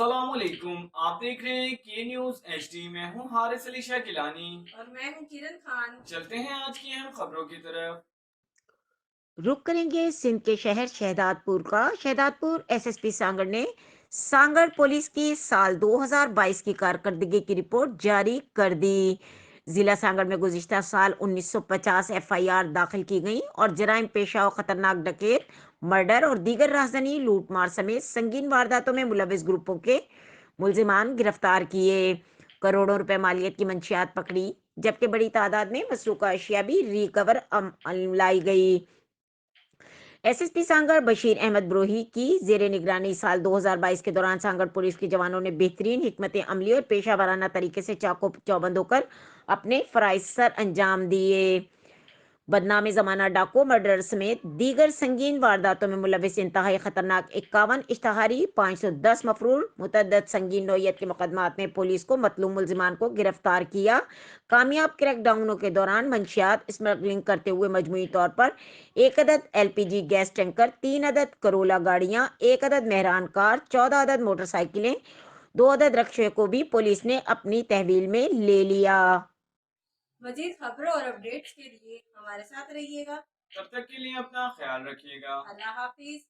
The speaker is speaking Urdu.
السلام علیکم، آپ دیکھ رہے ہیں کے نیوز ایچ ڈی۔ میں ہوں حارث علی شاہ گیلانی اور میں ہوں کرن خان۔ چلتے ہیں آج کی اہم خبروں کی طرف۔ رخ کریں گے سندھ کے شہر شہداد پور کا۔ شہداد پور ایس ایس پی سانگڑ نے سانگڑ پولیس کی سال 2022 کی کارکردگی کی رپورٹ جاری کر دی۔ ضلع سانگڑ میں گزشتہ سال 1950 ایف آئی آر داخل کی گئیں اور جرائم پیشہ و خطرناک ڈکیت، مرڈر اور دیگر رہزنی، لوٹ مار سمیت سنگین وارداتوں میں ملوث گروپوں کے ملزمان گرفتار کیے، کروڑوں روپے مالیت کی منشیات پکڑی، جبکہ بڑی تعداد میں مسروقہ اشیاء بھی ریکور لائی گئی۔ S S P Sanghar Bashir Ahmed Brohi کی زیر نگرانی سال 2022 کے دوران سانگڑ پولیس کے جوانوں نے بہترین حکمت عملی اور پیشہ ورانہ طریقے سے چاق و چوبند ہو کر اپنے فرائض سر انجام دیے۔ بدنام زمانہ ڈاکو، مرڈر سمیت دیگر سنگین وارداتوں میں ملوث انتہائی خطرناک 51 اشتہاری، 510 مفرور، متعدد سنگین نوعیت کے مقدمات میں پولیس کو مطلوب ملزمان کو گرفتار کیا۔ کامیاب کریک ڈاؤنوں کے دوران منشیات اسمگلنگ کرتے ہوئے مجموعی طور پر 1 عدد L P G gas tanker, 3 عدد کرولا گاڑیاں، 1 عدد مہران کار، 14 عدد موٹر سائیکلیں، 2 عدد رکشے کو بھی پولیس نے اپنی تحویل میں لے لیا۔ مزید خبروں اور اپڈیٹس کے لیے ہمارے ساتھ رہیے گا۔ تب تک کے لیے اپنا خیال رکھیے گا۔ اللہ حافظ۔